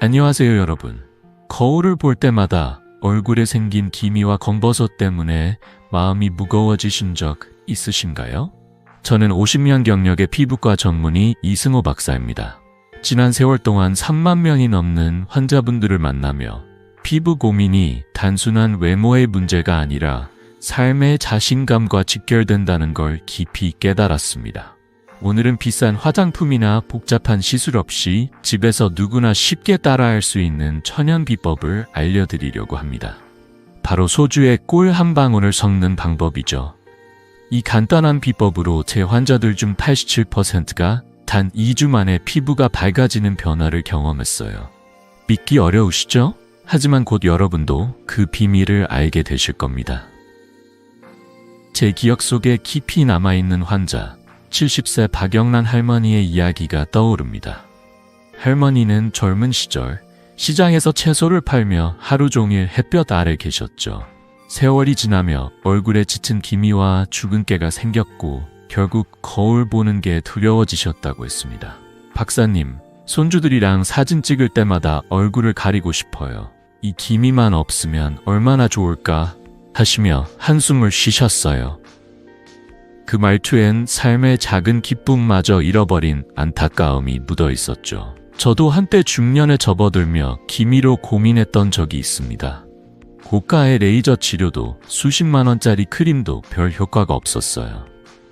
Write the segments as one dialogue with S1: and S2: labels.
S1: 안녕하세요 여러분. 거울을 볼 때마다 얼굴에 생긴 기미와 검버섯 때문에 마음이 무거워지신 적 있으신가요? 저는 50년 경력의 피부과 전문의 이승호 박사입니다. 지난 세월 동안 3만 명이 넘는 환자분들을 만나며 피부 고민이 단순한 외모의 문제가 아니라 삶의 자신감과 직결된다는 걸 깊이 깨달았습니다. 오늘은 비싼 화장품이나 복잡한 시술 없이 집에서 누구나 쉽게 따라할 수 있는 천연 비법을 알려드리려고 합니다. 바로 소주에 꿀 한 방울을 섞는 방법이죠. 이 간단한 비법으로 제 환자들 중 87%가 단 2주 만에 피부가 밝아지는 변화를 경험했어요. 믿기 어려우시죠? 하지만 곧 여러분도 그 비밀을 알게 되실 겁니다. 제 기억 속에 깊이 남아있는 환자, 70세 박영란 할머니의 이야기가 떠오릅니다. 할머니는 젊은 시절 시장에서 채소를 팔며 하루 종일 햇볕 아래 계셨죠. 세월이 지나며 얼굴에 짙은 기미와 주근깨가 생겼고 결국 거울 보는 게 두려워지셨다고 했습니다. 박사님, 손주들이랑 사진 찍을 때마다 얼굴을 가리고 싶어요. 이 기미만 없으면 얼마나 좋을까 하시며 한숨을 쉬셨어요. 그 말투엔 삶의 작은 기쁨마저 잃어버린 안타까움이 묻어 있었죠. 저도 한때 중년에 접어들며 기미로 고민했던 적이 있습니다. 고가의 레이저 치료도 수십만 원짜리 크림도 별 효과가 없었어요.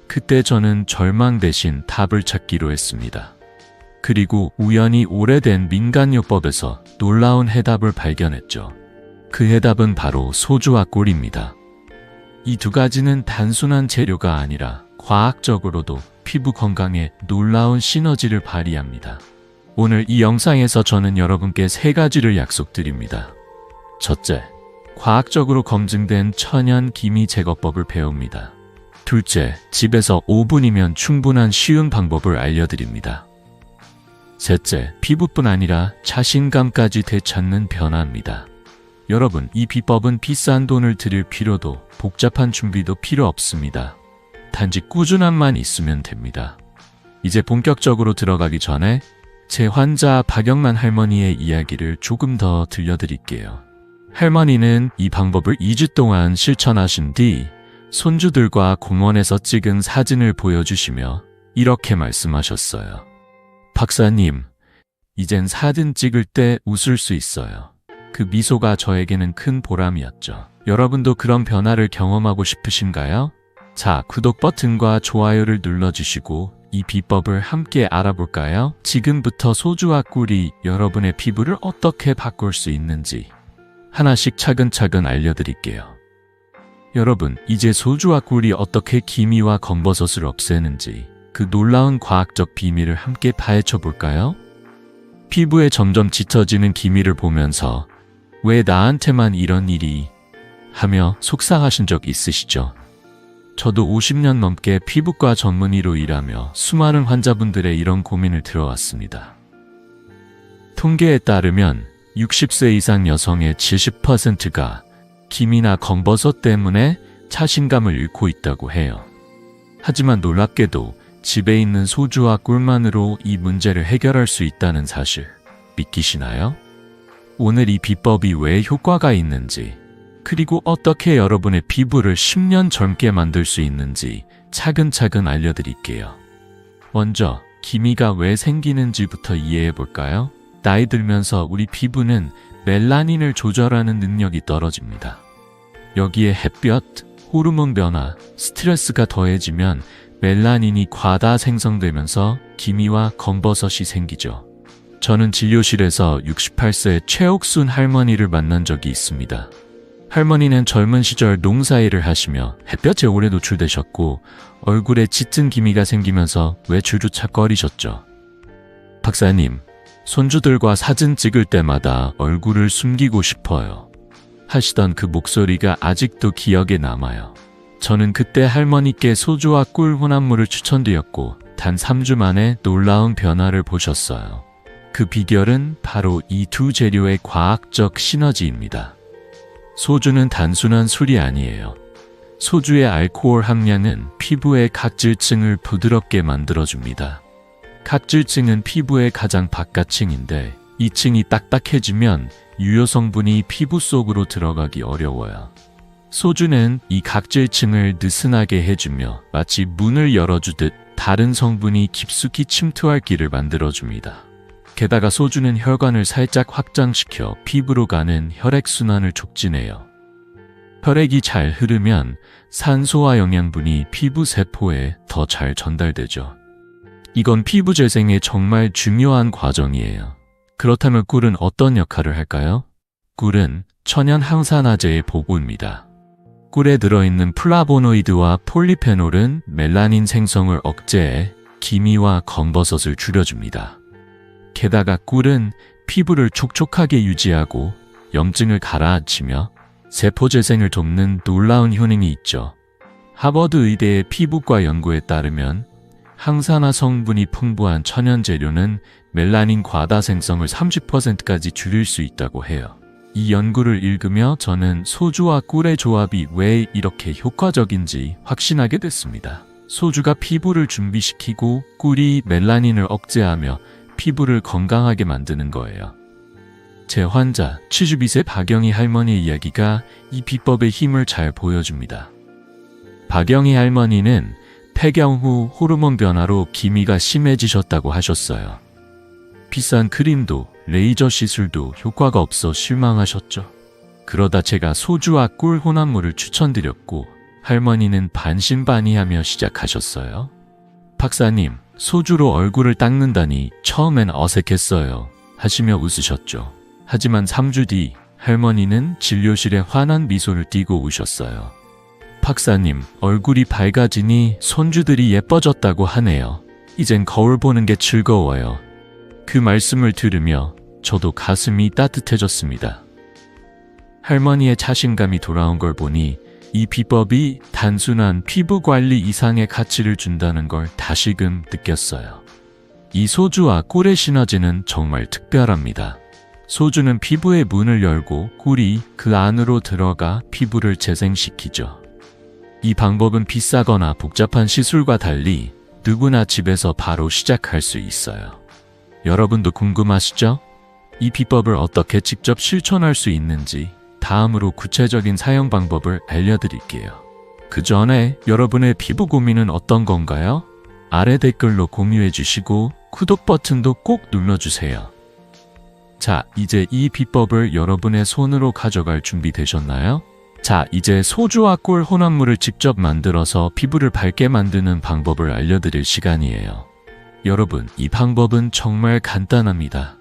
S1: 그때 저는 절망 대신 답을 찾기로 했습니다. 그리고 우연히 오래된 민간요법에서 놀라운 해답을 발견했죠. 그 해답은 바로 소주와 꿀입니다. 이 두 가지는 단순한 재료가 아니라 과학적으로도 피부 건강에 놀라운 시너지를 발휘합니다. 오늘 이 영상에서 저는 여러분께 세 가지를 약속드립니다. 첫째, 과학적으로 검증된 천연 기미 제거법을 배웁니다. 둘째, 집에서 5분이면 충분한 쉬운 방법을 알려드립니다. 셋째, 피부뿐 아니라 자신감까지 되찾는 변화입니다. 여러분, 이 비법은 비싼 돈을 들일 필요도 복잡한 준비도 필요 없습니다. 단지 꾸준함만 있으면 됩니다. 이제 본격적으로 들어가기 전에 제 환자 박영란 할머니의 이야기를 조금 더 들려드릴게요. 할머니는 이 방법을 2주 동안 실천하신 뒤 손주들과 공원에서 찍은 사진을 보여주시며 이렇게 말씀하셨어요. 박사님, 이젠 사진 찍을 때 웃을 수 있어요. 그 미소가 저에게는 큰 보람이었죠. 여러분도 그런 변화를 경험하고 싶으신가요? 자, 구독 버튼과 좋아요를 눌러주시고 이 비법을 함께 알아볼까요? 지금부터 소주와 꿀이 여러분의 피부를 어떻게 바꿀 수 있는지 하나씩 차근차근 알려드릴게요. 여러분, 이제 소주와 꿀이 어떻게 기미와 검버섯을 없애는지 그 놀라운 과학적 비밀을 함께 파헤쳐 볼까요? 피부에 점점 짙어지는 기미를 보면서 왜 나한테만 이런 일이 하며 속상하신 적 있으시죠? 저도 50년 넘게 피부과 전문의로 일하며 수많은 환자분들의 이런 고민을 들어왔습니다. 통계에 따르면 60세 이상 여성의 70%가 기미나 검버섯 때문에 자신감을 잃고 있다고 해요. 하지만 놀랍게도 집에 있는 소주와 꿀만으로 이 문제를 해결할 수 있다는 사실 믿기시나요? 오늘 이 비법이 왜 효과가 있는지, 그리고 어떻게 여러분의 피부를 10년 젊게 만들 수 있는지 차근차근 알려드릴게요. 먼저 기미가 왜 생기는지부터 이해해 볼까요? 나이 들면서 우리 피부는 멜라닌을 조절하는 능력이 떨어집니다. 여기에 햇볕, 호르몬 변화, 스트레스가 더해지면 멜라닌이 과다 생성되면서 기미와 검버섯이 생기죠. 저는 진료실에서 68세 최옥순 할머니를 만난 적이 있습니다. 할머니는 젊은 시절 농사일을 하시며 햇볕에 오래 노출되셨고 얼굴에 짙은 기미가 생기면서 외출조차 꺼리셨죠. 박사님, 손주들과 사진 찍을 때마다 얼굴을 숨기고 싶어요. 하시던 그 목소리가 아직도 기억에 남아요. 저는 그때 할머니께 소주와 꿀 혼합물을 추천드렸고 단 3주 만에 놀라운 변화를 보셨어요. 그 비결은 바로 이 두 재료의 과학적 시너지입니다. 소주는 단순한 술이 아니에요. 소주의 알코올 함량은 피부의 각질층을 부드럽게 만들어줍니다. 각질층은 피부의 가장 바깥층인데 2층이 딱딱해지면 유효 성분이 피부 속으로 들어가기 어려워요. 소주는 이 각질층을 느슨하게 해주며 마치 문을 열어주듯 다른 성분이 깊숙이 침투할 길을 만들어줍니다. 게다가 소주는 혈관을 살짝 확장시켜 피부로 가는 혈액순환을 촉진해요. 혈액이 잘 흐르면 산소와 영양분이 피부 세포에 더 잘 전달되죠. 이건 피부 재생에 정말 중요한 과정이에요. 그렇다면 꿀은 어떤 역할을 할까요? 꿀은 천연 항산화제의 보고입니다. 꿀에 들어있는 플라보노이드와 폴리페놀은 멜라닌 생성을 억제해 기미와 검버섯을 줄여줍니다. 게다가 꿀은 피부를 촉촉하게 유지하고 염증을 가라앉히며 세포 재생을 돕는 놀라운 효능이 있죠. 하버드 의대의 피부과 연구에 따르면 항산화 성분이 풍부한 천연 재료는 멜라닌 과다 생성을 30%까지 줄일 수 있다고 해요. 이 연구를 읽으며 저는 소주와 꿀의 조합이 왜 이렇게 효과적인지 확신하게 됐습니다. 소주가 피부를 준비시키고 꿀이 멜라닌을 억제하며 피부를 건강하게 만드는 거예요. 제 환자 72세 박영희 할머니의 이야기가 이 비법의 힘을 잘 보여줍니다. 박영희 할머니는 폐경 후 호르몬 변화로 기미가 심해지셨다고 하셨어요. 비싼 크림도 레이저 시술도 효과가 없어 실망하셨죠. 그러다 제가 소주와 꿀 혼합물을 추천드렸고 할머니는 반신반의하며 시작하셨어요. 박사님, 소주로 얼굴을 닦는다니 처음엔 어색했어요 하시며 웃으셨죠. 하지만 3주 뒤 할머니는 진료실에 환한 미소를 띠고 오셨어요. 박사님, 얼굴이 밝아지니 손주들이 예뻐졌다고 하네요. 이젠 거울 보는 게 즐거워요. 그 말씀을 들으며 저도 가슴이 따뜻해졌습니다. 할머니의 자신감이 돌아온 걸 보니 이 비법이 단순한 피부 관리 이상의 가치를 준다는 걸 다시금 느꼈어요. 이 소주와 꿀의 시너지는 정말 특별합니다. 소주는 피부의 문을 열고 꿀이 그 안으로 들어가 피부를 재생시키죠. 이 방법은 비싸거나 복잡한 시술과 달리 누구나 집에서 바로 시작할 수 있어요. 여러분도 궁금하시죠? 이 비법을 어떻게 직접 실천할 수 있는지 다음으로 구체적인 사용 방법을 알려드릴게요. 그 전에 여러분의 피부 고민은 어떤 건가요? 아래 댓글로 공유해 주시고 구독 버튼도 꼭 눌러주세요. 자, 이제 이 비법을 여러분의 손으로 가져갈 준비 되셨나요? 자, 이제 소주와 꿀 혼합물을 직접 만들어서 피부를 밝게 만드는 방법을 알려드릴 시간이에요. 여러분, 이 방법은 정말 간단합니다.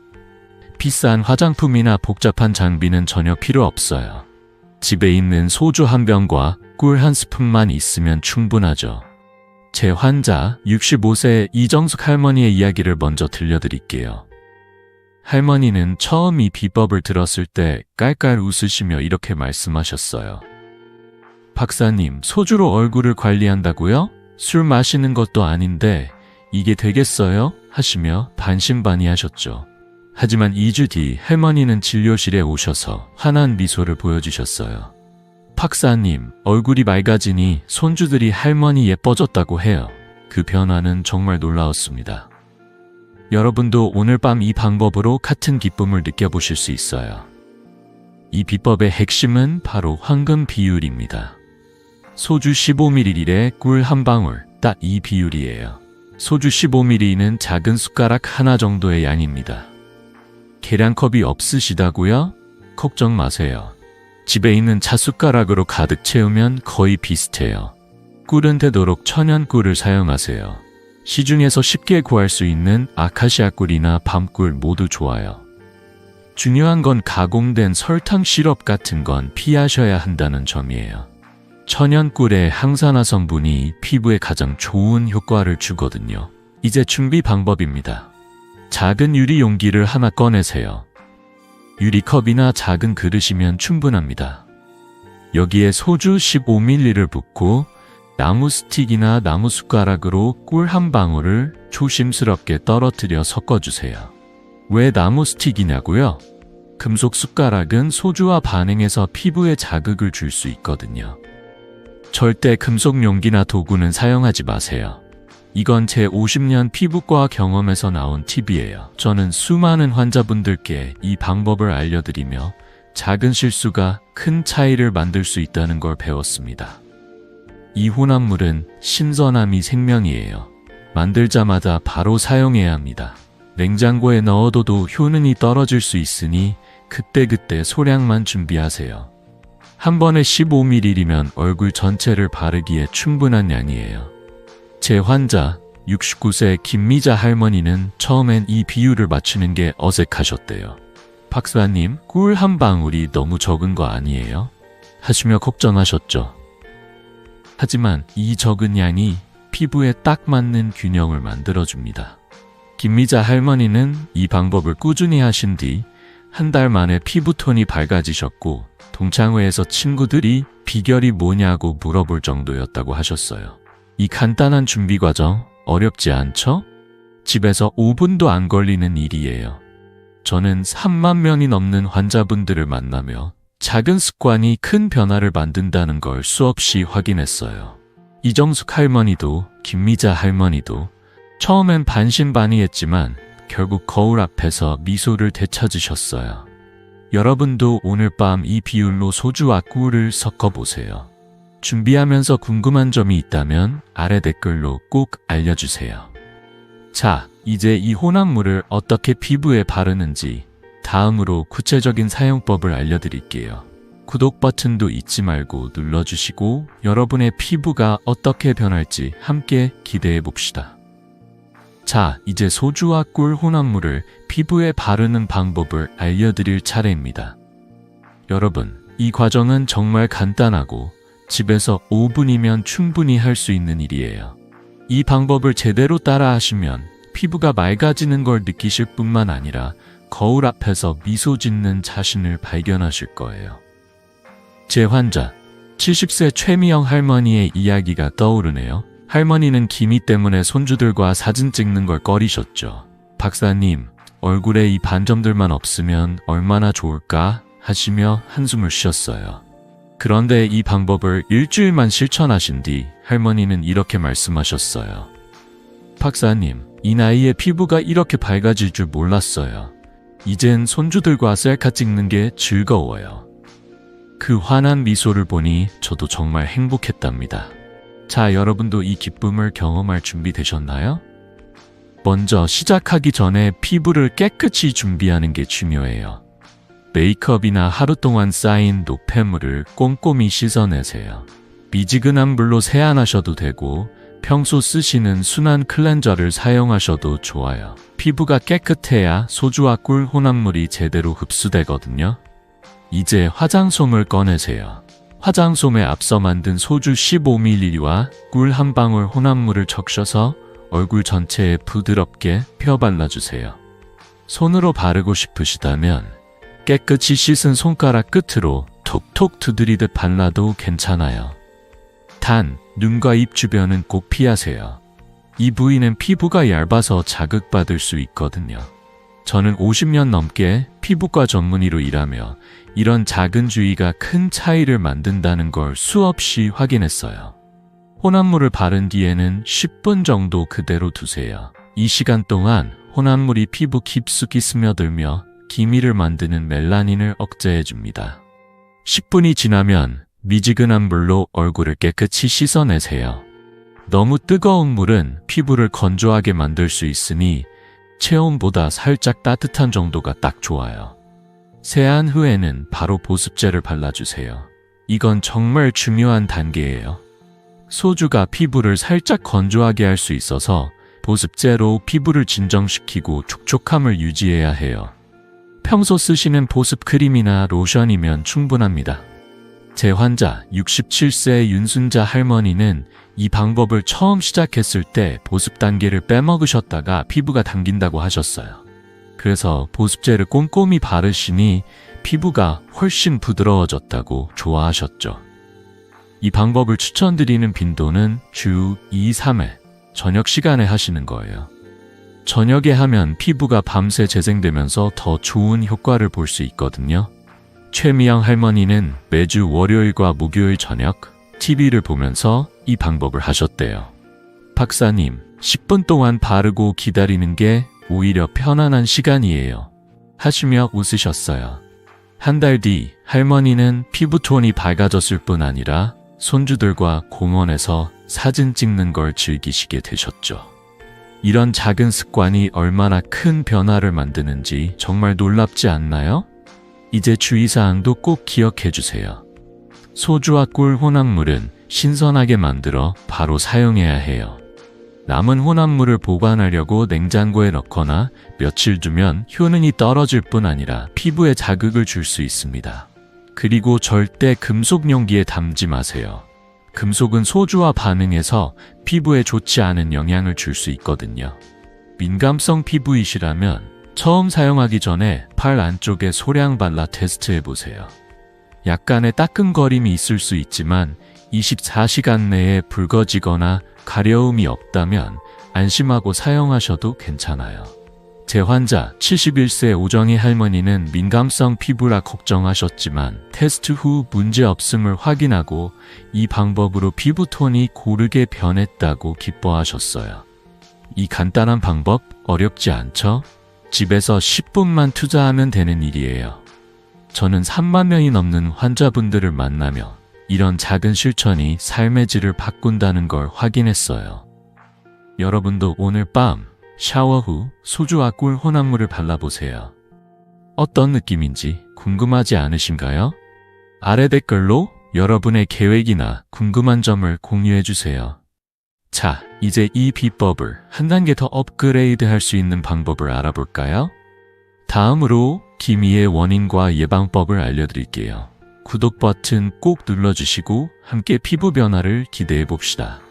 S1: 비싼 화장품이나 복잡한 장비는 전혀 필요 없어요. 집에 있는 소주 한 병과 꿀 한 스푼만 있으면 충분하죠. 제 환자 65세 이정숙 할머니의 이야기를 먼저 들려드릴게요. 할머니는 처음 이 비법을 들었을 때 깔깔 웃으시며 이렇게 말씀하셨어요. 박사님, 소주로 얼굴을 관리한다고요? 술 마시는 것도 아닌데 이게 되겠어요? 하시며 반신반의하셨죠. 하지만 2주 뒤 할머니는 진료실에 오셔서 환한 미소를 보여주셨어요. 박사님, 얼굴이 맑아지니 손주들이 할머니 예뻐졌다고 해요. 그 변화는 정말 놀라웠습니다. 여러분도 오늘 밤 이 방법으로 같은 기쁨을 느껴보실 수 있어요. 이 비법의 핵심은 바로 황금 비율입니다. 소주 15ml에 꿀 한 방울, 딱 이 비율이에요. 소주 15ml는 작은 숟가락 하나 정도의 양입니다. 계량컵이 없으시다고요? 걱정 마세요. 집에 있는 찻숟가락으로 가득 채우면 거의 비슷해요. 꿀은 되도록 천연 꿀을 사용하세요. 시중에서 쉽게 구할 수 있는 아카시아 꿀이나 밤꿀 모두 좋아요. 중요한 건 가공된 설탕 시럽 같은 건 피하셔야 한다는 점이에요. 천연 꿀의 항산화 성분이 피부에 가장 좋은 효과를 주거든요. 이제 준비 방법입니다. 작은 유리 용기를 하나 꺼내세요. 유리컵이나 작은 그릇이면 충분합니다. 여기에 소주 15ml를 붓고 나무 스틱이나 나무 숟가락으로 꿀 한 방울을 조심스럽게 떨어뜨려 섞어주세요. 왜 나무 스틱이냐고요? 금속 숟가락은 소주와 반응해서 피부에 자극을 줄 수 있거든요. 절대 금속 용기나 도구는 사용하지 마세요. 이건 제 50년 피부과 경험에서 나온 팁이에요. 저는 수많은 환자분들께 이 방법을 알려드리며 작은 실수가 큰 차이를 만들 수 있다는 걸 배웠습니다. 이 혼합물은 신선함이 생명이에요. 만들자마자 바로 사용해야 합니다. 냉장고에 넣어둬도 효능이 떨어질 수 있으니 그때그때 소량만 준비하세요. 한 번에 15ml이면 얼굴 전체를 바르기에 충분한 양이에요. 제 환자 69세 김미자 할머니는 처음엔 이 비율을 맞추는 게 어색하셨대요. 박사님, 꿀 한 방울이 너무 적은 거 아니에요? 하시며 걱정하셨죠. 하지만 이 적은 양이 피부에 딱 맞는 균형을 만들어줍니다. 김미자 할머니는 이 방법을 꾸준히 하신 뒤 한 달 만에 피부톤이 밝아지셨고 동창회에서 친구들이 비결이 뭐냐고 물어볼 정도였다고 하셨어요. 이 간단한 준비 과정 어렵지 않죠? 집에서 5분도 안 걸리는 일이에요. 저는 3만 명이 넘는 환자분들을 만나며 작은 습관이 큰 변화를 만든다는 걸 수없이 확인했어요. 이정숙 할머니도 김미자 할머니도 처음엔 반신반의했지만 결국 거울 앞에서 미소를 되찾으셨어요. 여러분도 오늘 밤 이 비율로 소주와 꿀을 섞어보세요. 준비하면서 궁금한 점이 있다면 아래 댓글로 꼭 알려주세요. 자, 이제 이 혼합물을 어떻게 피부에 바르는지 다음으로 구체적인 사용법을 알려드릴게요. 구독 버튼도 잊지 말고 눌러주시고 여러분의 피부가 어떻게 변할지 함께 기대해 봅시다. 자, 이제 소주와 꿀 혼합물을 피부에 바르는 방법을 알려드릴 차례입니다. 여러분, 이 과정은 정말 간단하고 집에서 5분이면 충분히 할 수 있는 일이에요. 이 방법을 제대로 따라 하시면 피부가 맑아지는 걸 느끼실 뿐만 아니라 거울 앞에서 미소 짓는 자신을 발견하실 거예요. 제 환자, 70세 최미영 할머니의 이야기가 떠오르네요. 할머니는 기미 때문에 손주들과 사진 찍는 걸 꺼리셨죠. 박사님, 얼굴에 이 반점들만 없으면 얼마나 좋을까 하시며 한숨을 쉬었어요. 그런데 이 방법을 일주일만 실천하신 뒤 할머니는 이렇게 말씀하셨어요. 박사님, 이 나이에 피부가 이렇게 밝아질 줄 몰랐어요. 이젠 손주들과 셀카 찍는 게 즐거워요. 그 환한 미소를 보니 저도 정말 행복했답니다. 자, 여러분도 이 기쁨을 경험할 준비 되셨나요? 먼저 시작하기 전에 피부를 깨끗이 준비하는 게 중요해요. 메이크업이나 하루 동안 쌓인 노폐물을 꼼꼼히 씻어내세요. 미지근한 물로 세안하셔도 되고 평소 쓰시는 순한 클렌저를 사용하셔도 좋아요. 피부가 깨끗해야 소주와 꿀 혼합물이 제대로 흡수되거든요. 이제 화장솜을 꺼내세요. 화장솜에 앞서 만든 소주 15ml와 꿀 한 방울 혼합물을 적셔서 얼굴 전체에 부드럽게 펴 발라주세요. 손으로 바르고 싶으시다면 깨끗이 씻은 손가락 끝으로 톡톡 두드리듯 발라도 괜찮아요. 단, 눈과 입 주변은 꼭 피하세요. 이 부위는 피부가 얇아서 자극받을 수 있거든요. 저는 50년 넘게 피부과 전문의로 일하며 이런 작은 주의가 큰 차이를 만든다는 걸 수없이 확인했어요. 혼합물을 바른 뒤에는 10분 정도 그대로 두세요. 이 시간 동안 혼합물이 피부 깊숙이 스며들며 기미를 만드는 멜라닌을 억제해줍니다. 10분이 지나면 미지근한 물로 얼굴을 깨끗이 씻어내세요. 너무 뜨거운 물은 피부를 건조하게 만들 수 있으니 체온보다 살짝 따뜻한 정도가 딱 좋아요. 세안 후에는 바로 보습제를 발라주세요. 이건 정말 중요한 단계예요. 소주가 피부를 살짝 건조하게 할 수 있어서 보습제로 피부를 진정시키고 촉촉함을 유지해야 해요. 평소 쓰시는 보습 크림이나 로션이면 충분합니다. 제 환자 67세 윤순자 할머니는 이 방법을 처음 시작했을 때 보습 단계를 빼먹으셨다가 피부가 당긴다고 하셨어요. 그래서 보습제를 꼼꼼히 바르시니 피부가 훨씬 부드러워졌다고 좋아하셨죠. 이 방법을 추천드리는 빈도는 주 2, 3회 저녁 시간에 하시는 거예요. 저녁에 하면 피부가 밤새 재생되면서 더 좋은 효과를 볼 수 있거든요. 최미영 할머니는 매주 월요일과 목요일 저녁 TV를 보면서 이 방법을 하셨대요. 박사님, 10분 동안 바르고 기다리는 게 오히려 편안한 시간이에요. 하시며 웃으셨어요. 한 달 뒤 할머니는 피부톤이 밝아졌을 뿐 아니라 손주들과 공원에서 사진 찍는 걸 즐기시게 되셨죠. 이런 작은 습관이 얼마나 큰 변화를 만드는지 정말 놀랍지 않나요? 이제 주의사항도 꼭 기억해 주세요. 소주와 꿀 혼합물은 신선하게 만들어 바로 사용해야 해요. 남은 혼합물을 보관하려고 냉장고에 넣거나 며칠 두면 효능이 떨어질 뿐 아니라 피부에 자극을 줄 수 있습니다. 그리고 절대 금속 용기에 담지 마세요. 금속은 소주와 반응해서 피부에 좋지 않은 영향을 줄 수 있거든요. 민감성 피부이시라면 처음 사용하기 전에 팔 안쪽에 소량 발라 테스트해보세요. 약간의 따끔거림이 있을 수 있지만 24시간 내에 붉어지거나 가려움이 없다면 안심하고 사용하셔도 괜찮아요. 제 환자 71세 오정희 할머니는 민감성 피부라 걱정하셨지만 테스트 후 문제 없음을 확인하고 이 방법으로 피부톤이 고르게 변했다고 기뻐하셨어요. 이 간단한 방법 어렵지 않죠? 집에서 10분만 투자하면 되는 일이에요. 저는 3만 명이 넘는 환자분들을 만나며 이런 작은 실천이 삶의 질을 바꾼다는 걸 확인했어요. 여러분도 오늘 밤 샤워 후 소주와 꿀 혼합물을 발라보세요. 어떤 느낌인지 궁금하지 않으신가요? 아래 댓글로 여러분의 계획이나 궁금한 점을 공유해주세요. 자, 이제 이 비법을 한 단계 더 업그레이드 할 수 있는 방법을 알아볼까요? 다음으로 기미의 원인과 예방법을 알려드릴게요. 구독 버튼 꼭 눌러주시고 함께 피부 변화를 기대해봅시다.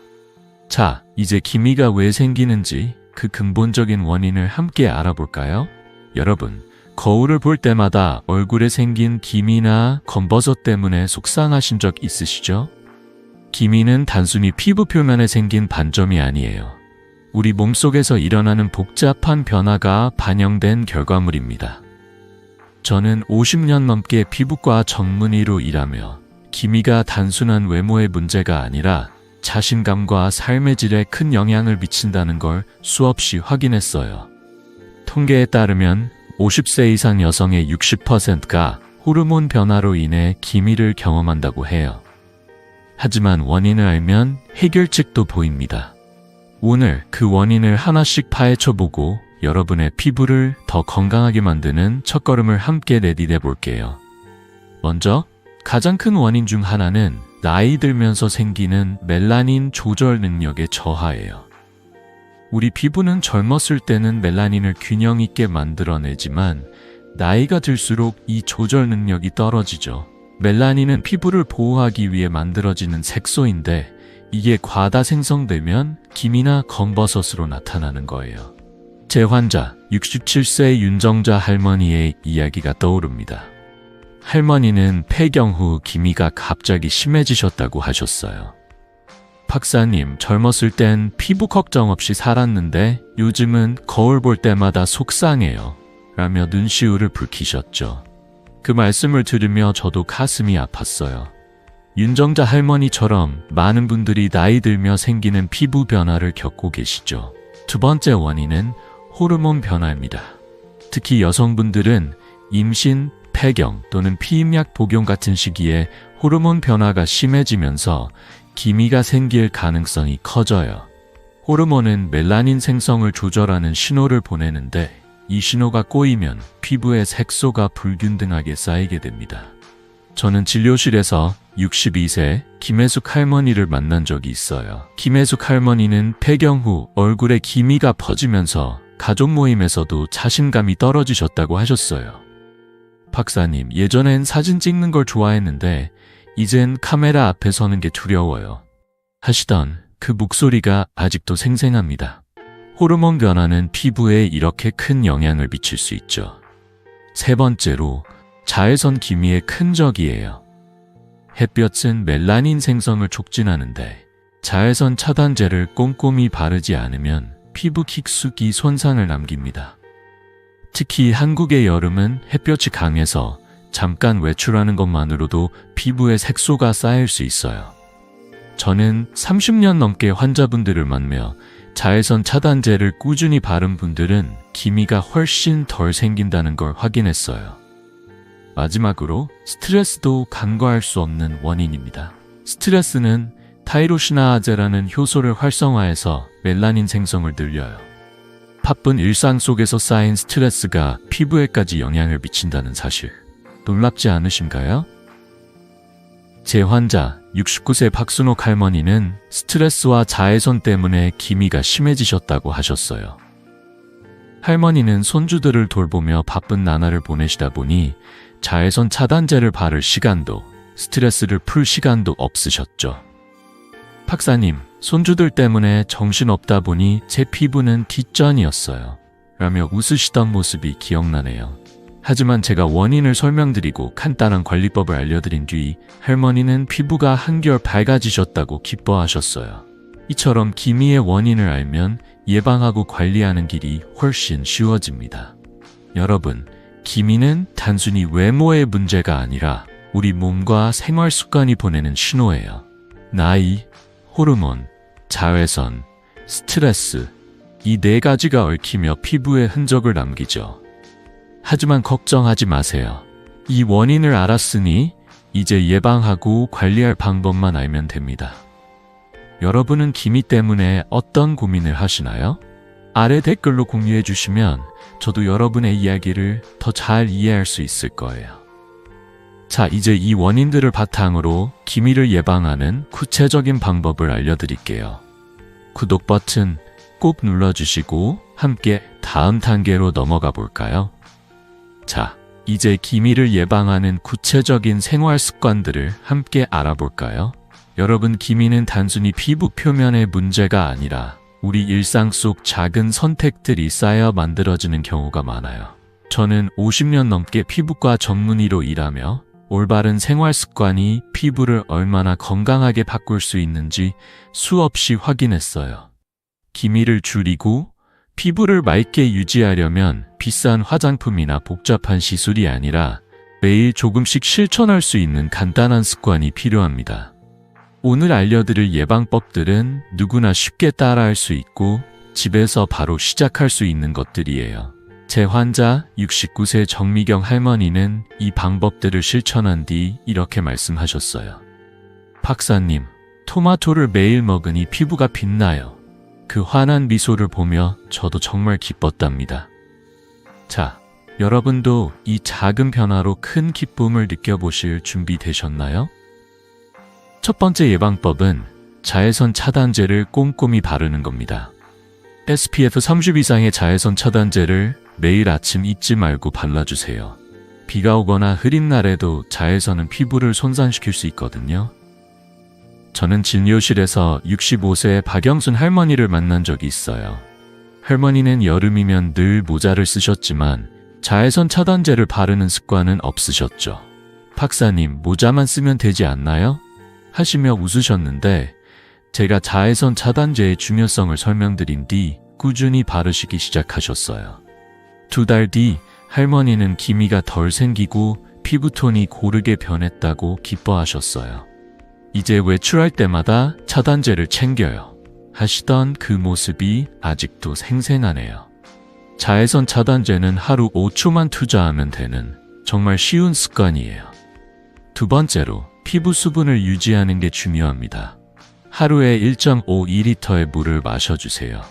S1: 자, 이제 기미가 왜 생기는지 그 근본적인 원인을 함께 알아볼까요? 여러분, 거울을 볼 때마다 얼굴에 생긴 기미나 검버섯 때문에 속상하신 적 있으시죠? 기미는 단순히 피부 표면에 생긴 반점이 아니에요. 우리 몸속에서 일어나는 복잡한 변화가 반영된 결과물입니다. 저는 50년 넘게 피부과 전문의로 일하며 기미가 단순한 외모의 문제가 아니라 자신감과 삶의 질에 큰 영향을 미친다는 걸 수없이 확인했어요. 통계에 따르면 50세 이상 여성의 60%가 호르몬 변화로 인해 기미를 경험한다고 해요. 하지만 원인을 알면 해결책도 보입니다. 오늘 그 원인을 하나씩 파헤쳐보고 여러분의 피부를 더 건강하게 만드는 첫걸음을 함께 내디뎌 볼게요. 먼저 가장 큰 원인 중 하나는 나이 들면서 생기는 멜라닌 조절 능력의 저하예요. 우리 피부는 젊었을 때는 멜라닌을 균형 있게 만들어내지만 나이가 들수록 이 조절 능력이 떨어지죠. 멜라닌은 피부를 보호하기 위해 만들어지는 색소인데 이게 과다 생성되면 기미나 검버섯으로 나타나는 거예요. 제 환자 67세 윤정자 할머니의 이야기가 떠오릅니다. 할머니는 폐경 후 기미가 갑자기 심해지셨다고 하셨어요. 박사님, 젊었을 땐 피부 걱정 없이 살았는데 요즘은 거울 볼 때마다 속상해요. 라며 눈시울을 붉히셨죠. 그 말씀을 들으며 저도 가슴이 아팠어요. 윤정자 할머니처럼 많은 분들이 나이 들며 생기는 피부 변화를 겪고 계시죠. 두 번째 원인은 호르몬 변화입니다. 특히 여성분들은 임신, 폐경 또는 피임약 복용 같은 시기에 호르몬 변화가 심해지면서 기미가 생길 가능성이 커져요. 호르몬은 멜라닌 생성을 조절하는 신호를 보내는데 이 신호가 꼬이면 피부에 색소가 불균등하게 쌓이게 됩니다. 저는 진료실에서 62세 김혜숙 할머니를 만난 적이 있어요. 김혜숙 할머니는 폐경 후 얼굴에 기미가 퍼지면서 가족 모임에서도 자신감이 떨어지셨다고 하셨어요. 박사님, 예전엔 사진 찍는 걸 좋아했는데 이젠 카메라 앞에 서는 게 두려워요. 하시던 그 목소리가 아직도 생생합니다. 호르몬 변화는 피부에 이렇게 큰 영향을 미칠 수 있죠. 세 번째로 자외선 기미의 큰 적이에요. 햇볕은 멜라닌 생성을 촉진하는데 자외선 차단제를 꼼꼼히 바르지 않으면 피부 깊숙이 손상을 남깁니다. 특히 한국의 여름은 햇볕이 강해서 잠깐 외출하는 것만으로도 피부에 색소가 쌓일 수 있어요. 저는 30년 넘게 환자분들을 만나며 자외선 차단제를 꾸준히 바른 분들은 기미가 훨씬 덜 생긴다는 걸 확인했어요. 마지막으로 스트레스도 간과할 수 없는 원인입니다. 스트레스는 타이로시나아제라는 효소를 활성화해서 멜라닌 생성을 늘려요. 바쁜 일상 속에서 쌓인 스트레스가 피부에까지 영향을 미친다는 사실, 놀랍지 않으신가요? 제 환자 69세 박순옥 할머니는 스트레스와 자외선 때문에 기미가 심해지셨다고 하셨어요. 할머니는 손주들을 돌보며 바쁜 나날을 보내시다 보니 자외선 차단제를 바를 시간도, 스트레스를 풀 시간도 없으셨죠. 박사님, 손주들 때문에 정신없다 보니 제 피부는 뒷전이었어요. 라며 웃으시던 모습이 기억나네요. 하지만 제가 원인을 설명드리고 간단한 관리법을 알려드린 뒤 할머니는 피부가 한결 밝아지셨다고 기뻐하셨어요. 이처럼 기미의 원인을 알면 예방하고 관리하는 길이 훨씬 쉬워집니다. 여러분, 기미는 단순히 외모의 문제가 아니라 우리 몸과 생활 습관이 보내는 신호예요. 나이, 호르몬, 자외선, 스트레스, 이 4가지가 얽히며 피부에 흔적을 남기죠. 하지만 걱정하지 마세요. 이 원인을 알았으니 이제 예방하고 관리할 방법만 알면 됩니다. 여러분은 기미 때문에 어떤 고민을 하시나요? 아래 댓글로 공유해 주시면 저도 여러분의 이야기를 더 잘 이해할 수 있을 거예요. 자, 이제 이 원인들을 바탕으로 기미를 예방하는 구체적인 방법을 알려드릴게요. 구독 버튼 꼭 눌러주시고 함께 다음 단계로 넘어가 볼까요? 자, 이제 기미를 예방하는 구체적인 생활 습관들을 함께 알아볼까요? 여러분, 기미는 단순히 피부 표면의 문제가 아니라 우리 일상 속 작은 선택들이 쌓여 만들어지는 경우가 많아요. 저는 50년 넘게 피부과 전문의로 일하며 올바른 생활 습관이 피부를 얼마나 건강하게 바꿀 수 있는지 수없이 확인했어요. 기미를 줄이고 피부를 맑게 유지하려면 비싼 화장품이나 복잡한 시술이 아니라 매일 조금씩 실천할 수 있는 간단한 습관이 필요합니다. 오늘 알려드릴 예방법들은 누구나 쉽게 따라할 수 있고 집에서 바로 시작할 수 있는 것들이에요. 제 환자 69세 정미경 할머니는 이 방법들을 실천한 뒤 이렇게 말씀하셨어요. 박사님, 토마토를 매일 먹으니 피부가 빛나요. 그 환한 미소를 보며 저도 정말 기뻤답니다. 자, 여러분도 이 작은 변화로 큰 기쁨을 느껴보실 준비 되셨나요? 첫 번째 예방법은 자외선 차단제를 꼼꼼히 바르는 겁니다. SPF 30 이상의 자외선 차단제를 매일 아침 잊지 말고 발라주세요. 비가 오거나 흐린 날에도 자외선은 피부를 손상시킬 수 있거든요. 저는 진료실에서 65세 박영순 할머니를 만난 적이 있어요. 할머니는 여름이면 늘 모자를 쓰셨지만 자외선 차단제를 바르는 습관은 없으셨죠. 박사님, 모자만 쓰면 되지 않나요? 하시며 웃으셨는데 제가 자외선 차단제의 중요성을 설명드린 뒤 꾸준히 바르시기 시작하셨어요. 2달 뒤 할머니는 기미가 덜 생기고 피부톤이 고르게 변했다고 기뻐하셨어요. 이제 외출할 때마다 차단제를 챙겨요. 하시던 그 모습이 아직도 생생하네요. 자외선 차단제는 하루 5초만 투자하면 되는 정말 쉬운 습관이에요. 두 번째로 피부 수분을 유지하는 게 중요합니다. 하루에 1.52리터의 물을 마셔주세요.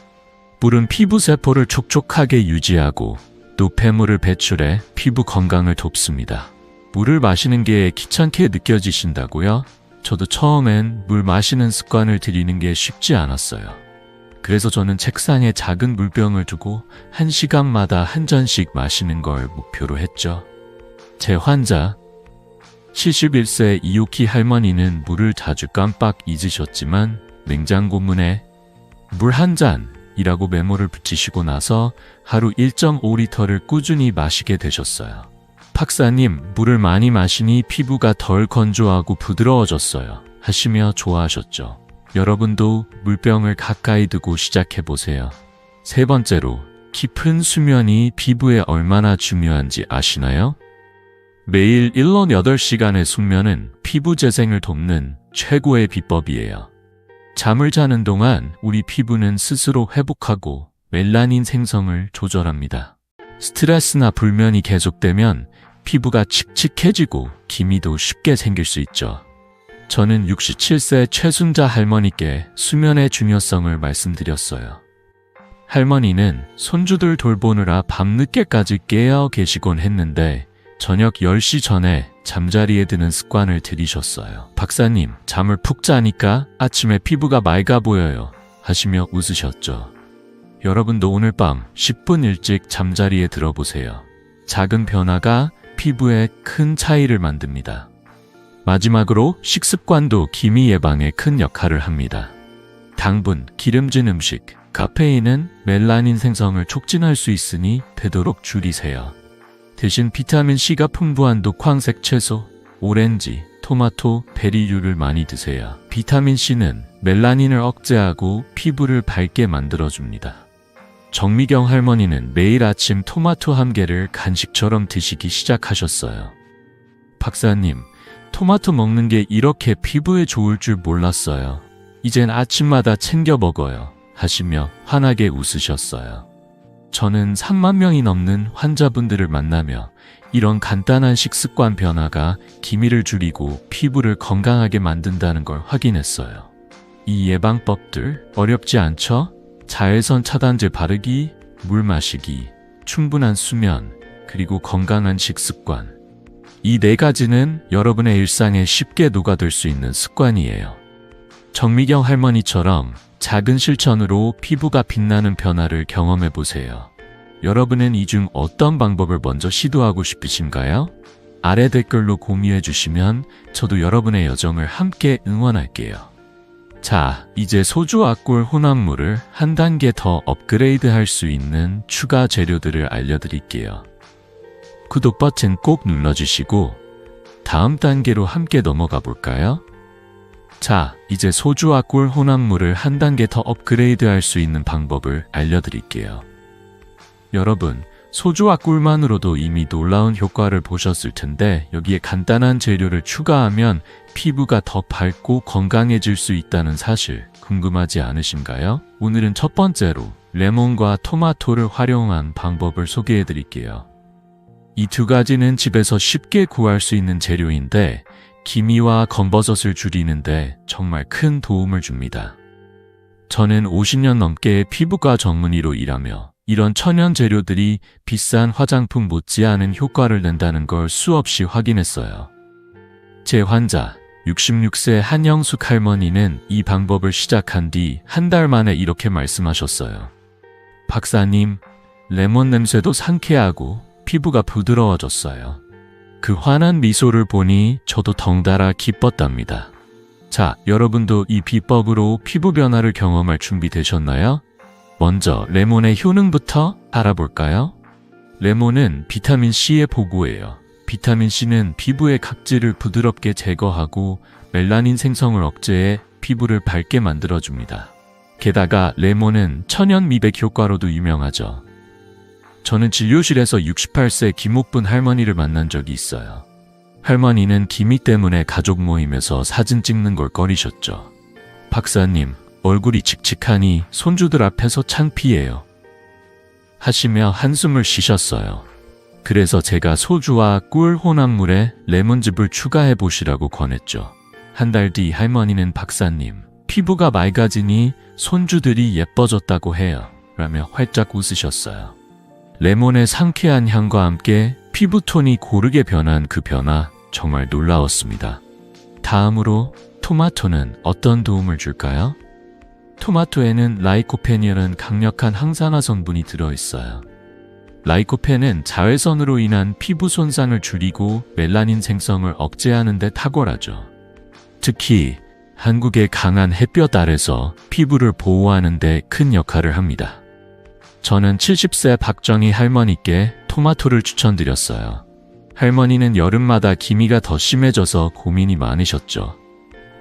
S1: 물은 피부 세포를 촉촉하게 유지하고 노폐물을 배출해 피부 건강을 돕습니다. 물을 마시는 게 귀찮게 느껴지신다고요? 저도 처음엔 물 마시는 습관을 들이는 게 쉽지 않았어요. 그래서 저는 책상에 작은 물병을 두고 1시간마다 한 잔씩 마시는 걸 목표로 했죠. 제 환자 71세 이오키 할머니는 물을 자주 깜빡 잊으셨지만 냉장고 문에 물 한 잔이라고 메모를 붙이시고 나서 하루 1.5리터를 꾸준히 마시게 되셨어요. 박사님, 물을 많이 마시니 피부가 덜 건조하고 부드러워졌어요. 하시며 좋아하셨죠. 여러분도 물병을 가까이 두고 시작해보세요. 세 번째로, 깊은 수면이 피부에 얼마나 중요한지 아시나요? 매일 1론 8시간의 숙면은 피부 재생을 돕는 최고의 비법이에요. 잠을 자는 동안 우리 피부는 스스로 회복하고 멜라닌 생성을 조절합니다. 스트레스나 불면이 계속되면 피부가 칙칙해지고 기미도 쉽게 생길 수 있죠. 저는 67세 최순자 할머니께 수면의 중요성을 말씀드렸어요. 할머니는 손주들 돌보느라 밤늦게까지 깨어 계시곤 했는데 저녁 10시 전에 잠자리에 드는 습관을 들이셨어요. 박사님, 잠을 푹 자니까 아침에 피부가 맑아 보여요 하시며 웃으셨죠. 여러분도 오늘 밤 10분 일찍 잠자리에 들어보세요. 작은 변화가 피부에 큰 차이를 만듭니다. 마지막으로 식습관도 기미 예방에 큰 역할을 합니다. 당분, 기름진 음식, 카페인은 멜라닌 생성을 촉진할 수 있으니 되도록 줄이세요. 대신 비타민C가 풍부한 녹황색 채소, 오렌지, 토마토, 베리류를 많이 드세요. 비타민C는 멜라닌을 억제하고 피부를 밝게 만들어줍니다. 정미경 할머니는 매일 아침 토마토 한 개를 간식처럼 드시기 시작하셨어요. 박사님, 토마토 먹는 게 이렇게 피부에 좋을 줄 몰랐어요. 이젠 아침마다 챙겨 먹어요 하시며 환하게 웃으셨어요. 저는 3만 명이 넘는 환자분들을 만나며 이런 간단한 식습관 변화가 기미를 줄이고 피부를 건강하게 만든다는 걸 확인했어요. 이 예방법들 어렵지 않죠? 자외선 차단제 바르기, 물 마시기, 충분한 수면, 그리고 건강한 식습관. 이 4가지는 여러분의 일상에 쉽게 녹아들 수 있는 습관이에요. 정미경 할머니처럼 작은 실천으로 피부가 빛나는 변화를 경험해 보세요. 여러분은 이 중 어떤 방법을 먼저 시도하고 싶으신가요? 아래 댓글로 공유해 주시면 저도 여러분의 여정을 함께 응원할게요. 자, 이제 소주와 꿀 혼합물을 한 단계 더 업그레이드 할 수 있는 추가 재료들을 알려드릴게요. 구독 버튼 꼭 눌러주시고 다음 단계로 함께 넘어가 볼까요? 자, 이제 소주와 꿀 혼합물을 한 단계 더 업그레이드 할 수 있는 방법을 알려드릴게요. 여러분, 소주와 꿀만으로도 이미 놀라운 효과를 보셨을 텐데 여기에 간단한 재료를 추가하면 피부가 더 밝고 건강해질 수 있다는 사실 궁금하지 않으신가요? 오늘은 첫 번째로 레몬과 토마토를 활용한 방법을 소개해 드릴게요. 이 2가지는 집에서 쉽게 구할 수 있는 재료인데 기미와 검버섯을 줄이는데 정말 큰 도움을 줍니다. 저는 50년 넘게 피부과 전문의로 일하며 이런 천연 재료들이 비싼 화장품 못지않은 효과를 낸다는 걸 수없이 확인했어요. 제 환자 66세 한영숙 할머니는 이 방법을 시작한 뒤 한 달 만에 이렇게 말씀하셨어요. 박사님, 레몬 냄새도 상쾌하고 피부가 부드러워졌어요. 그 환한 미소를 보니 저도 덩달아 기뻤답니다. 자, 여러분도 이 비법으로 피부 변화를 경험할 준비 되셨나요? 먼저 레몬의 효능부터 알아볼까요? 레몬은 비타민C의 보고예요. 비타민C는 피부의 각질을 부드럽게 제거하고 멜라닌 생성을 억제해 피부를 밝게 만들어줍니다. 게다가 레몬은 천연 미백 효과로도 유명하죠. 저는 진료실에서 68세 김옥분 할머니를 만난 적이 있어요. 할머니는 기미 때문에 가족 모임에서 사진 찍는 걸 꺼리셨죠. 박사님, 얼굴이 칙칙하니 손주들 앞에서 창피해요 하시며 한숨을 쉬셨어요. 그래서 제가 소주와 꿀 혼합물에 레몬즙을 추가해 보시라고 권했죠. 한 달 뒤 할머니는 박사님, 피부가 맑아지니 손주들이 예뻐졌다고 해요 라며 활짝 웃으셨어요. 레몬의 상쾌한 향과 함께 피부톤이 고르게 변한 그 변화 정말 놀라웠습니다. 다음으로 토마토는 어떤 도움을 줄까요? 토마토에는 라이코펜이라는 강력한 항산화 성분이 들어있어요. 라이코펜은 자외선으로 인한 피부 손상을 줄이고 멜라닌 생성을 억제하는 데 탁월하죠. 특히 한국의 강한 햇볕 아래서 피부를 보호하는 데 큰 역할을 합니다. 저는 70세 박정희 할머니께 토마토를 추천드렸어요. 할머니는 여름마다 기미가 더 심해져서 고민이 많으셨죠.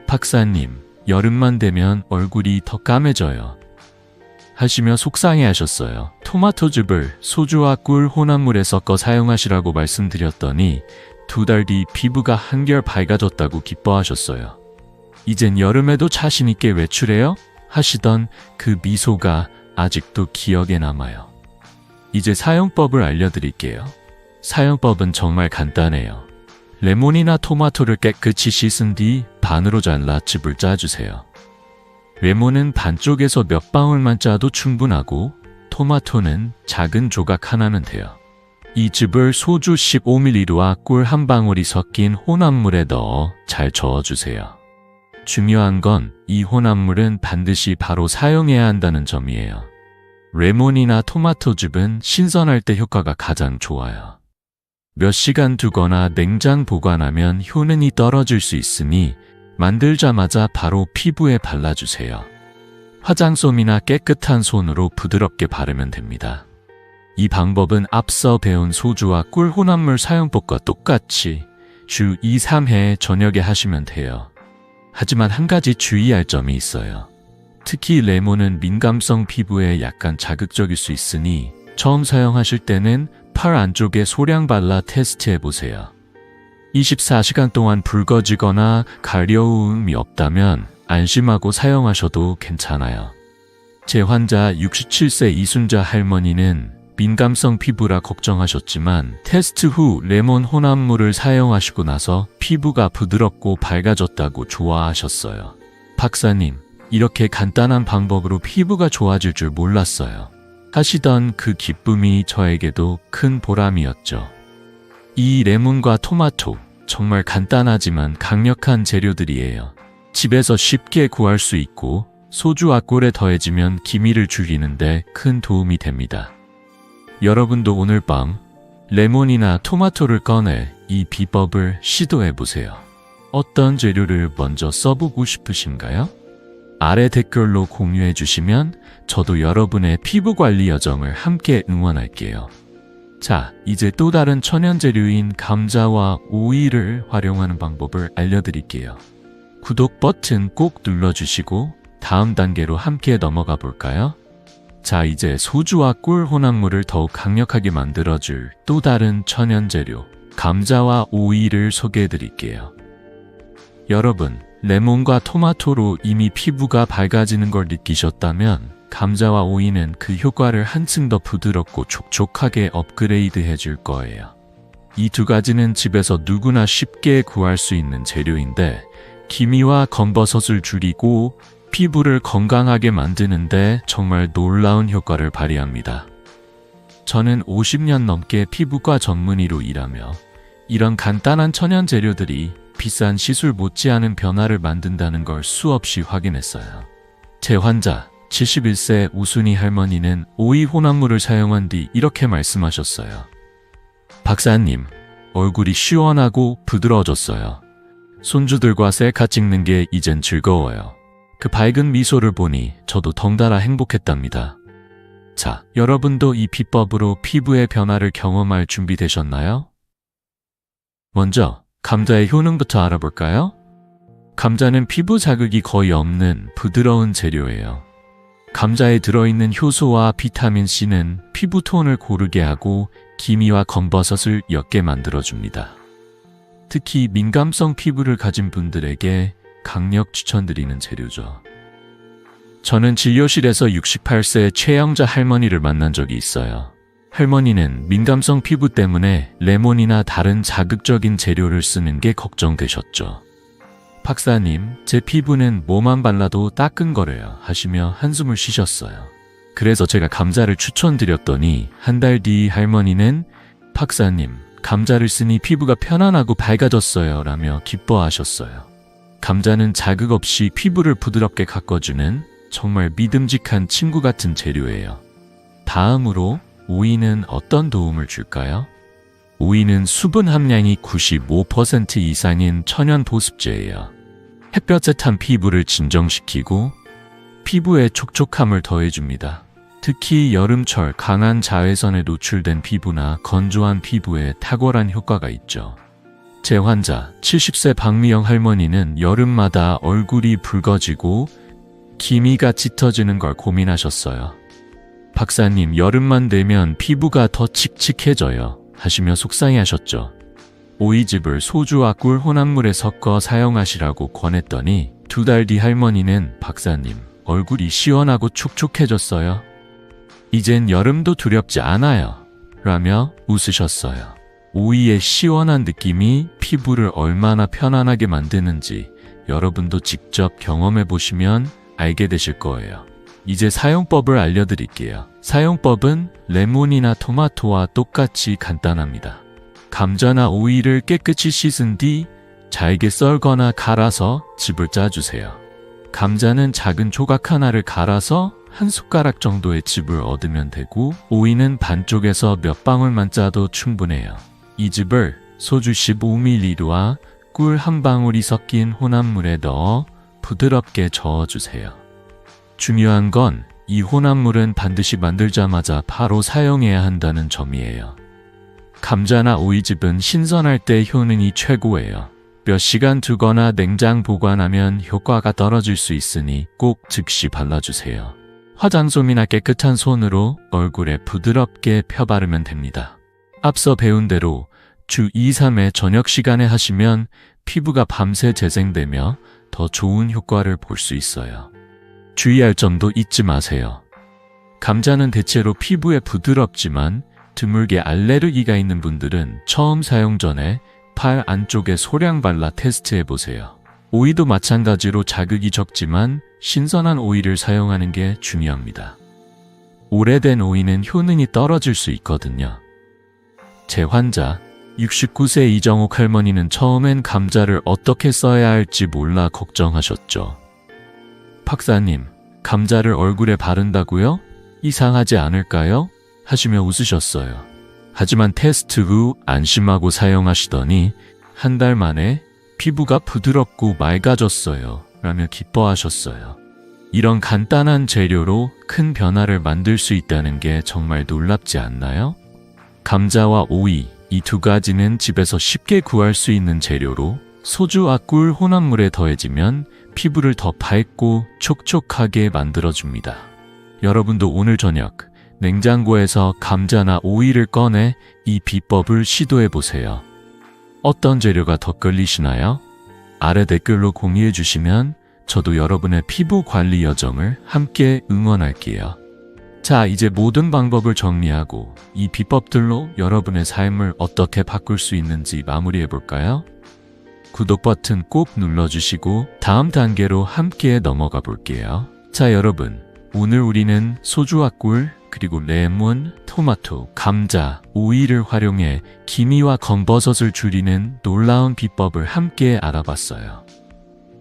S1: 박사님, 여름만 되면 얼굴이 더 까매져요 하시며 속상해하셨어요. 토마토즙을 소주와 꿀 혼합물에 섞어 사용하시라고 말씀드렸더니 2달 뒤 피부가 한결 밝아졌다고 기뻐하셨어요. 이젠 여름에도 자신있게 외출해요? 하시던 그 미소가 아직도 기억에 남아요. 이제 사용법을 알려드릴게요. 사용법은 정말 간단해요. 레몬이나 토마토를 깨끗이 씻은 뒤 반으로 잘라 즙을 짜주세요. 레몬은 반쪽에서 몇 방울만 짜도 충분하고 토마토는 작은 조각 하나면 돼요. 이 즙을 소주 15ml와 꿀 한 방울이 섞인 혼합물에 넣어 잘 저어주세요. 중요한 건 이 혼합물은 반드시 바로 사용해야 한다는 점이에요. 레몬이나 토마토 즙은 신선할 때 효과가 가장 좋아요. 몇 시간 두거나 냉장 보관하면 효능이 떨어질 수 있으니 만들자마자 바로 피부에 발라주세요. 화장솜이나 깨끗한 손으로 부드럽게 바르면 됩니다. 이 방법은 앞서 배운 소주와 꿀 혼합물 사용법과 똑같이 주 2, 3회 저녁에 하시면 돼요. 하지만 한 가지 주의할 점이 있어요. 특히 레몬은 민감성 피부에 약간 자극적일 수 있으니 처음 사용하실 때는 팔 안쪽에 소량 발라 테스트해보세요. 24시간 동안 붉어지거나 가려움이 없다면 안심하고 사용하셔도 괜찮아요. 제 환자 67세 이순자 할머니는 민감성 피부라 걱정하셨지만 테스트 후 레몬 혼합물을 사용하시고 나서 피부가 부드럽고 밝아졌다고 좋아하셨어요. 박사님, 이렇게 간단한 방법으로 피부가 좋아질 줄 몰랐어요. 하시던 그 기쁨이 저에게도 큰 보람이었죠. 이 레몬과 토마토, 정말 간단하지만 강력한 재료들이에요. 집에서 쉽게 구할 수 있고 소주와 꿀에 더해지면 기미를 줄이는데 큰 도움이 됩니다. 여러분도 오늘 밤 레몬이나 토마토를 꺼내 이 비법을 시도해보세요. 어떤 재료를 먼저 써보고 싶으신가요? 아래 댓글로 공유해주시면 저도 여러분의 피부관리 여정을 함께 응원할게요. 자, 이제 또 다른 천연 재료인 감자와 오이를 활용하는 방법을 알려드릴게요. 구독 버튼 꼭 눌러주시고 다음 단계로 함께 넘어가 볼까요? 자, 이제 소주와 꿀 혼합물을 더욱 강력하게 만들어줄 또 다른 천연 재료, 감자와 오이를 소개해 드릴게요. 여러분, 레몬과 토마토로 이미 피부가 밝아지는 걸 느끼셨다면 감자와 오이는 그 효과를 한층 더 부드럽고 촉촉하게 업그레이드 해줄 거예요. 이 두 가지는 집에서 누구나 쉽게 구할 수 있는 재료인데 기미와 검버섯을 줄이고 피부를 건강하게 만드는데 정말 놀라운 효과를 발휘합니다. 저는 50년 넘게 피부과 전문의로 일하며 이런 간단한 천연 재료들이 비싼 시술 못지않은 변화를 만든다는 걸 수없이 확인했어요. 제 환자 71세 우순이 할머니는 오이 혼합물을 사용한 뒤 이렇게 말씀하셨어요. 박사님, 얼굴이 시원하고 부드러워졌어요. 손주들과 셀카 찍는 게 이젠 즐거워요. 그 밝은 미소를 보니 저도 덩달아 행복했답니다. 자, 여러분도 이 비법으로 피부의 변화를 경험할 준비 되셨나요? 먼저 감자의 효능부터 알아볼까요? 감자는 피부 자극이 거의 없는 부드러운 재료예요. 감자에 들어있는 효소와 비타민C는 피부 톤을 고르게 하고 기미와 검버섯을 옅게 만들어줍니다. 특히 민감성 피부를 가진 분들에게 강력 추천드리는 재료죠. 저는 진료실에서 68세 최영자 할머니를 만난 적이 있어요. 할머니는 민감성 피부 때문에 레몬이나 다른 자극적인 재료를 쓰는 게 걱정되셨죠. 박사님, 제 피부는 뭐만 발라도 따끔거려요 하시며 한숨을 쉬셨어요. 그래서 제가 감자를 추천드렸더니 한 달 뒤 할머니는 박사님, 감자를 쓰니 피부가 편안하고 밝아졌어요 라며 기뻐하셨어요. 감자는 자극 없이 피부를 부드럽게 가꿔주는 정말 믿음직한 친구 같은 재료예요. 다음으로 오이는 어떤 도움을 줄까요? 오이는 수분 함량이 95% 이상인 천연 보습제예요. 햇볕에 탄 피부를 진정시키고 피부에 촉촉함을 더해줍니다. 특히 여름철 강한 자외선에 노출된 피부나 건조한 피부에 탁월한 효과가 있죠. 제 환자 70세 박미영 할머니는 여름마다 얼굴이 붉어지고 기미가 짙어지는 걸 고민하셨어요. 박사님, 여름만 되면 피부가 더 칙칙해져요 하시며 속상해하셨죠. 오이즙을 소주와 꿀 혼합물에 섞어 사용하시라고 권했더니 2달 뒤 할머니는 박사님, 얼굴이 시원하고 촉촉해졌어요. 이젠 여름도 두렵지 않아요. 라며 웃으셨어요. 오이의 시원한 느낌이 피부를 얼마나 편안하게 만드는지 여러분도 직접 경험해 보시면 알게 되실 거예요. 이제 사용법을 알려드릴게요. 사용법은 레몬이나 토마토와 똑같이 간단합니다. 감자나 오이를 깨끗이 씻은 뒤 잘게 썰거나 갈아서 즙을 짜주세요. 감자는 작은 조각 하나를 갈아서 한 숟가락 정도의 즙을 얻으면 되고, 오이는 반쪽에서 몇 방울만 짜도 충분해요. 이 즙을 소주 15ml와 꿀 한 방울이 섞인 혼합물에 넣어 부드럽게 저어주세요. 중요한 건 이 혼합물은 반드시 만들자마자 바로 사용해야 한다는 점이에요. 감자나 오이즙은 신선할 때 효능이 최고예요. 몇 시간 두거나 냉장 보관하면 효과가 떨어질 수 있으니 꼭 즉시 발라주세요. 화장솜이나 깨끗한 손으로 얼굴에 부드럽게 펴바르면 됩니다. 앞서 배운 대로 주 2-3회 저녁 시간에 하시면 피부가 밤새 재생되며 더 좋은 효과를 볼 수 있어요. 주의할 점도 잊지 마세요. 감자는 대체로 피부에 부드럽지만 드물게 알레르기가 있는 분들은 처음 사용 전에 팔 안쪽에 소량 발라 테스트해보세요. 오이도 마찬가지로 자극이 적지만 신선한 오이를 사용하는 게 중요합니다. 오래된 오이는 효능이 떨어질 수 있거든요. 제 환자 69세 이정옥 할머니는 처음엔 감자를 어떻게 써야 할지 몰라 걱정하셨죠. 박사님, 감자를 얼굴에 바른다고요? 이상하지 않을까요? 하시며 웃으셨어요. 하지만 테스트 후 안심하고 사용하시더니 한 달 만에 피부가 부드럽고 맑아졌어요. 라며 기뻐하셨어요. 이런 간단한 재료로 큰 변화를 만들 수 있다는 게 정말 놀랍지 않나요? 감자와 오이, 이 두 가지는 집에서 쉽게 구할 수 있는 재료로 소주와 꿀 혼합물에 더해지면 피부를 더 밝고 촉촉하게 만들어줍니다. 여러분도 오늘 저녁 냉장고에서 감자나 오이를 꺼내 이 비법을 시도해보세요. 어떤 재료가 더 끌리시나요? 아래 댓글로 공유해주시면 저도 여러분의 피부 관리 여정을 함께 응원할게요. 자, 이제 모든 방법을 정리하고 이 비법들로 여러분의 삶을 어떻게 바꿀 수 있는지 마무리해볼까요? 구독 버튼 꼭 눌러주시고 다음 단계로 함께 넘어가 볼게요. 자, 여러분, 오늘 우리는 소주와 꿀, 그리고 레몬, 토마토, 감자, 오이를 활용해 기미와 검버섯을 줄이는 놀라운 비법을 함께 알아봤어요.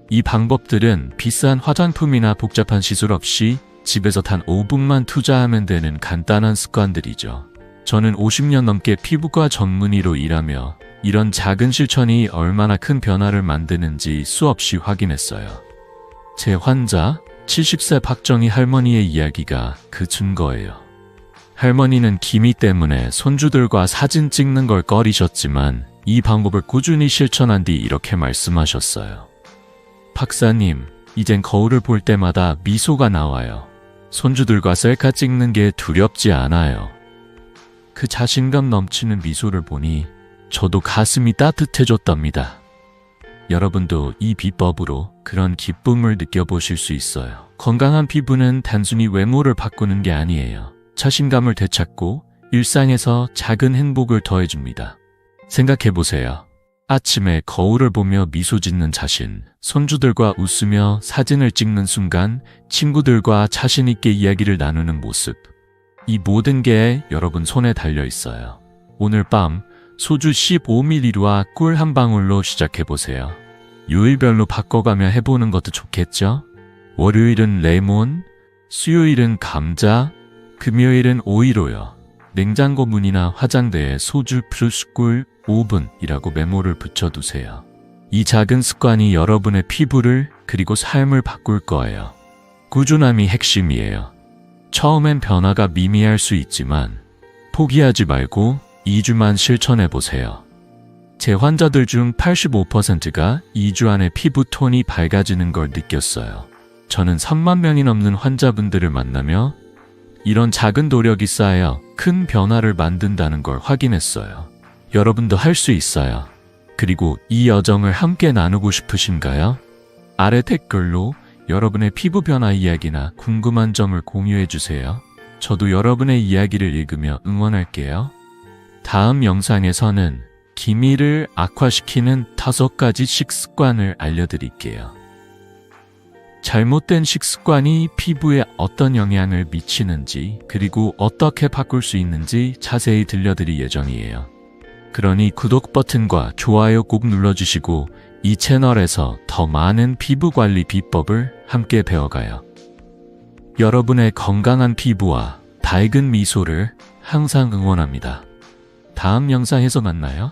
S1: 이 방법들은 비싼 화장품이나 복잡한 시술 없이 집에서 단 5분만 투자하면 되는 간단한 습관들이죠. 저는 50년 넘게 피부과 전문의로 일하며 이런 작은 실천이 얼마나 큰 변화를 만드는지 수없이 확인했어요. 제 환자 70세 박정희 할머니의 이야기가 그 증거예요. 할머니는 기미 때문에 손주들과 사진 찍는 걸 꺼리셨지만 이 방법을 꾸준히 실천한 뒤 이렇게 말씀하셨어요. 박사님, 이젠 거울을 볼 때마다 미소가 나와요. 손주들과 셀카 찍는 게 두렵지 않아요. 그 자신감 넘치는 미소를 보니 저도 가슴이 따뜻해졌답니다. 여러분도 이 비법으로 그런 기쁨을 느껴보실 수 있어요. 건강한 피부는 단순히 외모를 바꾸는 게 아니에요. 자신감을 되찾고 일상에서 작은 행복을 더해줍니다. 생각해보세요. 아침에 거울을 보며 미소 짓는 자신, 손주들과 웃으며 사진을 찍는 순간, 친구들과 자신있게 이야기를 나누는 모습. 이 모든 게 여러분 손에 달려 있어요. 오늘 밤 소주 15ml와 꿀 한 방울로 시작해보세요. 요일별로 바꿔가며 해보는 것도 좋겠죠? 월요일은 레몬, 수요일은 감자, 금요일은 오이로요. 냉장고 문이나 화장대에 소주 플러스 꿀 5분이라고 메모를 붙여두세요. 이 작은 습관이 여러분의 피부를 그리고 삶을 바꿀 거예요. 꾸준함이 핵심이에요. 처음엔 변화가 미미할 수 있지만 포기하지 말고 2주만 실천해보세요. 제 환자들 중 85%가 2주 안에 피부 톤이 밝아지는 걸 느꼈어요. 저는 3만 명이 넘는 환자분들을 만나며 이런 작은 노력이 쌓여 큰 변화를 만든다는 걸 확인했어요. 여러분도 할 수 있어요. 그리고 이 여정을 함께 나누고 싶으신가요? 아래 댓글로 여러분의 피부 변화 이야기나 궁금한 점을 공유해주세요. 저도 여러분의 이야기를 읽으며 응원할게요. 다음 영상에서는 기미를 악화시키는 5가지 식습관을 알려드릴게요. 잘못된 식습관이 피부에 어떤 영향을 미치는지, 그리고 어떻게 바꿀 수 있는지 자세히 들려드릴 예정이에요. 그러니 구독 버튼과 좋아요 꼭 눌러주시고 이 채널에서 더 많은 피부 관리 비법을 함께 배워가요. 여러분의 건강한 피부와 밝은 미소를 항상 응원합니다. 다음 영상에서 만나요.